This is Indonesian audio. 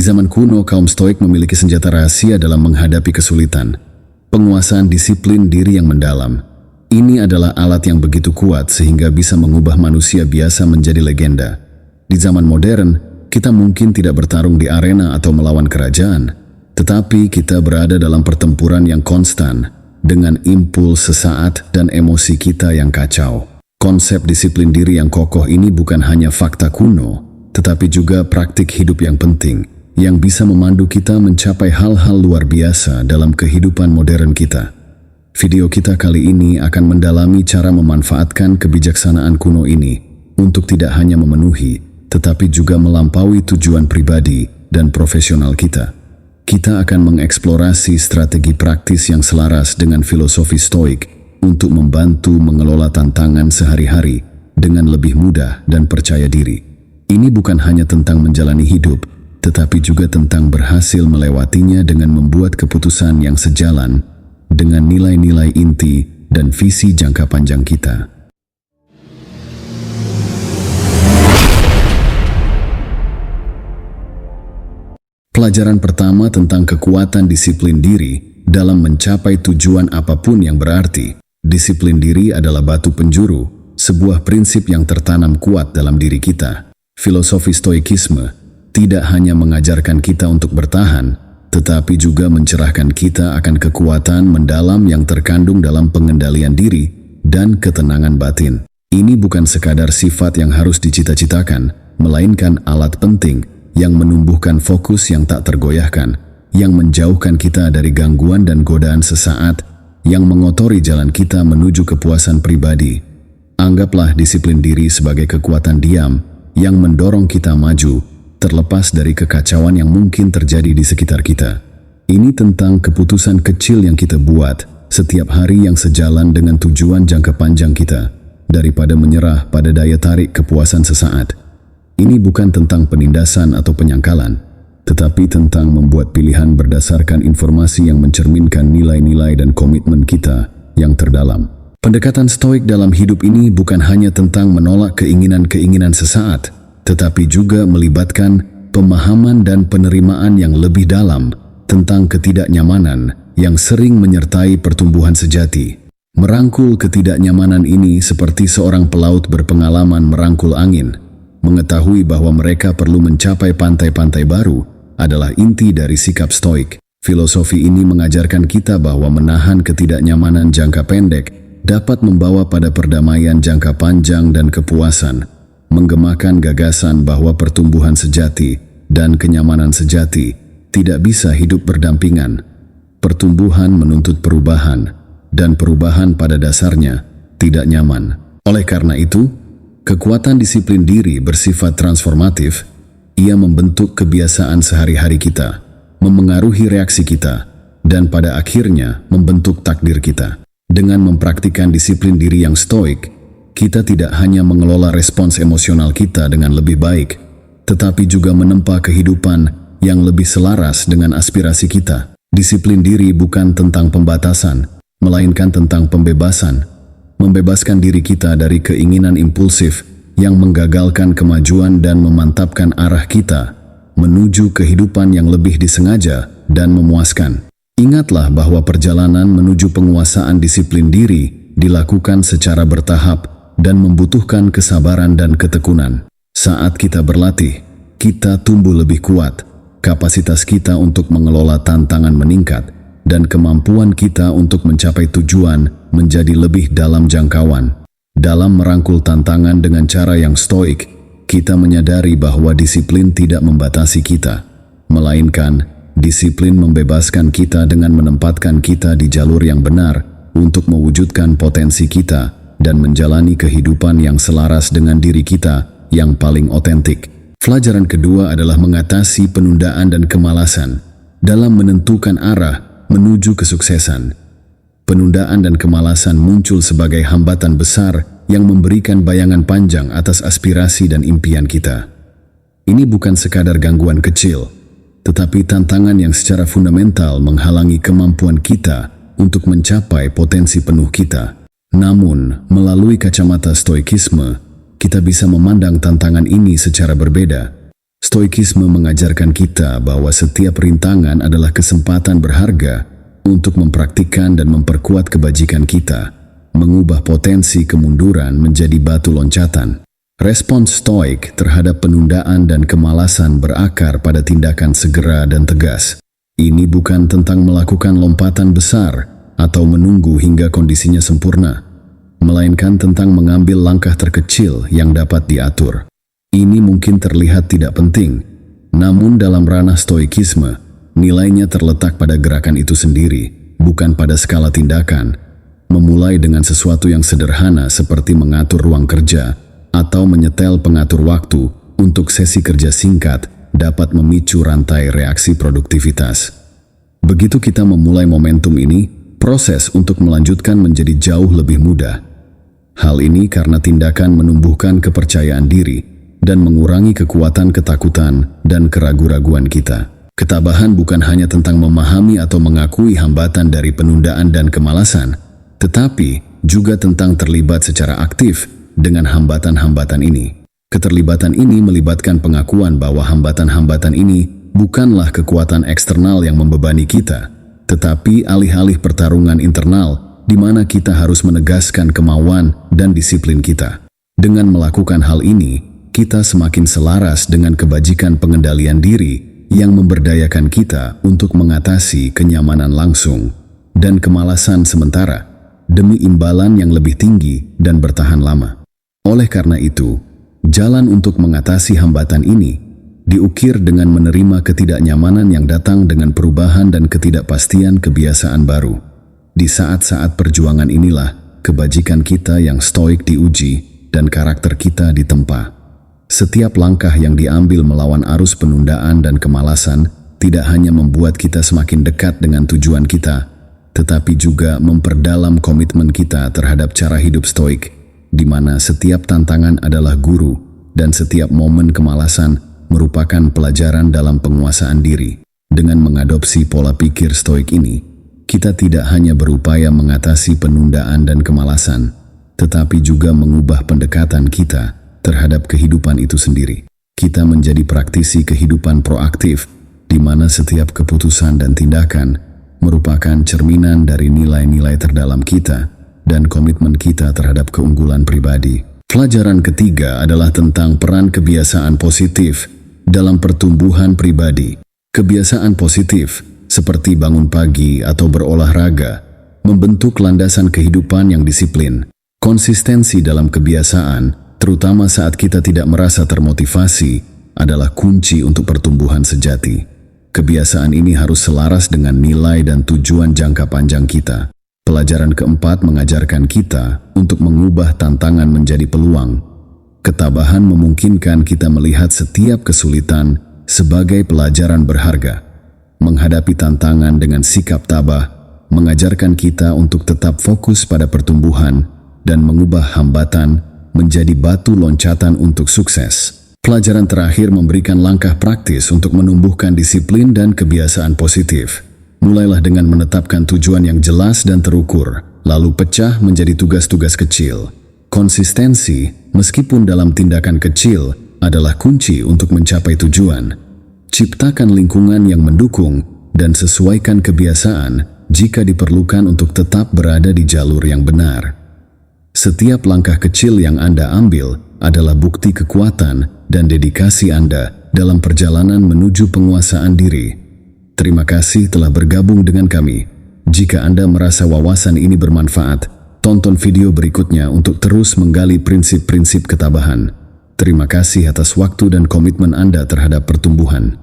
zaman kuno, kaum Stoik memiliki senjata rahasia dalam menghadapi kesulitan. Penguasaan disiplin diri yang mendalam. Ini adalah alat yang begitu kuat sehingga bisa mengubah manusia biasa menjadi legenda. Di zaman modern, kita mungkin tidak bertarung di arena atau melawan kerajaan, tetapi kita berada dalam pertempuran yang konstan dengan impuls sesaat dan emosi kita yang kacau. Konsep disiplin diri yang kokoh ini bukan hanya fakta kuno, tetapi juga praktik hidup yang penting, yang bisa memandu kita mencapai hal-hal luar biasa dalam kehidupan modern kita. Video kita kali ini akan mendalami cara memanfaatkan kebijaksanaan kuno ini untuk tidak hanya memenuhi, tetapi juga melampaui tujuan pribadi dan profesional kita. Kita akan mengeksplorasi strategi praktis yang selaras dengan filosofi Stoik untuk membantu mengelola tantangan sehari-hari dengan lebih mudah dan percaya diri. Ini bukan hanya tentang menjalani hidup, tetapi juga tentang berhasil melewatinya dengan membuat keputusan yang sejalan dengan nilai-nilai inti dan visi jangka panjang kita. Pelajaran pertama tentang kekuatan disiplin diri dalam mencapai tujuan apapun yang berarti. Disiplin diri adalah batu penjuru, sebuah prinsip yang tertanam kuat dalam diri kita. Filosofi Stoikisme tidak hanya mengajarkan kita untuk bertahan, tetapi juga mencerahkan kita akan kekuatan mendalam yang terkandung dalam pengendalian diri dan ketenangan batin. Ini bukan sekadar sifat yang harus dicita-citakan, melainkan alat penting yang menumbuhkan fokus yang tak tergoyahkan, yang menjauhkan kita dari gangguan dan godaan sesaat, yang mengotori jalan kita menuju kepuasan pribadi. Anggaplah disiplin diri sebagai kekuatan diam yang mendorong kita maju, terlepas dari kekacauan yang mungkin terjadi di sekitar kita. Ini tentang keputusan kecil yang kita buat setiap hari yang sejalan dengan tujuan jangka panjang kita, daripada menyerah pada daya tarik kepuasan sesaat. Ini bukan tentang penindasan atau penyangkalan, tetapi tentang membuat pilihan berdasarkan informasi yang mencerminkan nilai-nilai dan komitmen kita yang terdalam. Pendekatan Stoik dalam hidup ini bukan hanya tentang menolak keinginan-keinginan sesaat, tetapi juga melibatkan pemahaman dan penerimaan yang lebih dalam tentang ketidaknyamanan yang sering menyertai pertumbuhan sejati. Merangkul ketidaknyamanan ini seperti seorang pelaut berpengalaman merangkul angin. Mengetahui bahwa mereka perlu mencapai pantai-pantai baru adalah inti dari sikap Stoik. Filosofi ini mengajarkan kita bahwa menahan ketidaknyamanan jangka pendek dapat membawa pada perdamaian jangka panjang dan kepuasan, menggemakan gagasan bahwa pertumbuhan sejati dan kenyamanan sejati tidak bisa hidup berdampingan. Pertumbuhan menuntut perubahan, dan perubahan pada dasarnya tidak nyaman. Oleh karena itu, kekuatan disiplin diri bersifat transformatif. Ia membentuk kebiasaan sehari-hari kita, memengaruhi reaksi kita, dan pada akhirnya membentuk takdir kita. Dengan mempraktikkan disiplin diri yang stoik, kita tidak hanya mengelola respons emosional kita dengan lebih baik, tetapi juga menempa kehidupan yang lebih selaras dengan aspirasi kita. Disiplin diri bukan tentang pembatasan, melainkan tentang pembebasan. Membebaskan diri kita dari keinginan impulsif yang menggagalkan kemajuan dan memantapkan arah kita menuju kehidupan yang lebih disengaja dan memuaskan. Ingatlah bahwa perjalanan menuju penguasaan disiplin diri dilakukan secara bertahap dan membutuhkan kesabaran dan ketekunan. Saat kita berlatih, kita tumbuh lebih kuat, kapasitas kita untuk mengelola tantangan meningkat, dan kemampuan kita untuk mencapai tujuan menjadi lebih dalam jangkauan. Dalam merangkul tantangan dengan cara yang stoik, kita menyadari bahwa disiplin tidak membatasi kita, melainkan disiplin membebaskan kita dengan menempatkan kita di jalur yang benar untuk mewujudkan potensi kita dan menjalani kehidupan yang selaras dengan diri kita yang paling otentik. Pelajaran kedua adalah mengatasi penundaan dan kemalasan dalam menentukan arah menuju kesuksesan. Penundaan dan kemalasan muncul sebagai hambatan besar yang memberikan bayangan panjang atas aspirasi dan impian kita. Ini bukan sekadar gangguan kecil, tetapi tantangan yang secara fundamental menghalangi kemampuan kita untuk mencapai potensi penuh kita. Namun, melalui kacamata stoikisme, kita bisa memandang tantangan ini secara berbeda. Stoikisme mengajarkan kita bahwa setiap rintangan adalah kesempatan berharga untuk mempraktikkan dan memperkuat kebajikan kita, mengubah potensi kemunduran menjadi batu loncatan. Respons Stoik terhadap penundaan dan kemalasan berakar pada tindakan segera dan tegas. Ini bukan tentang melakukan lompatan besar atau menunggu hingga kondisinya sempurna, melainkan tentang mengambil langkah terkecil yang dapat diatur. Ini mungkin terlihat tidak penting, namun dalam ranah stoikisme, nilainya terletak pada gerakan itu sendiri, bukan pada skala tindakan. Memulai dengan sesuatu yang sederhana seperti mengatur ruang kerja atau menyetel pengatur waktu untuk sesi kerja singkat dapat memicu rantai reaksi produktivitas. Begitu kita memulai momentum ini, proses untuk melanjutkan menjadi jauh lebih mudah. Hal ini karena tindakan menumbuhkan kepercayaan diri dan mengurangi kekuatan ketakutan dan keraguan-raguan kita. Ketabahan bukan hanya tentang memahami atau mengakui hambatan dari penundaan dan kemalasan, tetapi juga tentang terlibat secara aktif dengan hambatan-hambatan ini. Keterlibatan ini melibatkan pengakuan bahwa hambatan-hambatan ini bukanlah kekuatan eksternal yang membebani kita, tetapi alih-alih pertarungan internal di mana kita harus menegaskan kemauan dan disiplin kita. Dengan melakukan hal ini, kita semakin selaras dengan kebajikan pengendalian diri yang memberdayakan kita untuk mengatasi kenyamanan langsung dan kemalasan sementara demi imbalan yang lebih tinggi dan bertahan lama. Oleh karena itu, jalan untuk mengatasi hambatan ini diukir dengan menerima ketidaknyamanan yang datang dengan perubahan dan ketidakpastian kebiasaan baru. Di saat-saat perjuangan inilah kebajikan kita yang stoik diuji dan karakter kita ditempa. Setiap langkah yang diambil melawan arus penundaan dan kemalasan tidak hanya membuat kita semakin dekat dengan tujuan kita, tetapi juga memperdalam komitmen kita terhadap cara hidup stoik, di mana setiap tantangan adalah guru dan setiap momen kemalasan merupakan pelajaran dalam penguasaan diri. Dengan mengadopsi pola pikir stoik ini, kita tidak hanya berupaya mengatasi penundaan dan kemalasan, tetapi juga mengubah pendekatan kita terhadap kehidupan itu sendiri. Kita menjadi praktisi kehidupan proaktif, di mana setiap keputusan dan tindakan merupakan cerminan dari nilai-nilai terdalam kita dan komitmen kita terhadap keunggulan pribadi. Pelajaran ketiga adalah tentang peran kebiasaan positif dalam pertumbuhan pribadi. Kebiasaan positif, seperti bangun pagi atau berolahraga, membentuk landasan kehidupan yang disiplin. Konsistensi dalam kebiasaan, terutama saat kita tidak merasa termotivasi, adalah kunci untuk pertumbuhan sejati. Kebiasaan ini harus selaras dengan nilai dan tujuan jangka panjang kita. Pelajaran keempat mengajarkan kita untuk mengubah tantangan menjadi peluang. Ketabahan memungkinkan kita melihat setiap kesulitan sebagai pelajaran berharga. Menghadapi tantangan dengan sikap tabah mengajarkan kita untuk tetap fokus pada pertumbuhan dan mengubah hambatan menjadi batu loncatan untuk sukses. Pelajaran terakhir memberikan langkah praktis untuk menumbuhkan disiplin dan kebiasaan positif. Mulailah dengan menetapkan tujuan yang jelas dan terukur, lalu pecah menjadi tugas-tugas kecil. Konsistensi, meskipun dalam tindakan kecil, adalah kunci untuk mencapai tujuan. Ciptakan lingkungan yang mendukung dan sesuaikan kebiasaan jika diperlukan untuk tetap berada di jalur yang benar. Setiap langkah kecil yang Anda ambil adalah bukti kekuatan dan dedikasi Anda dalam perjalanan menuju penguasaan diri. Terima kasih telah bergabung dengan kami. Jika Anda merasa wawasan ini bermanfaat, tonton video berikutnya untuk terus menggali prinsip-prinsip ketabahan. Terima kasih atas waktu dan komitmen Anda terhadap pertumbuhan.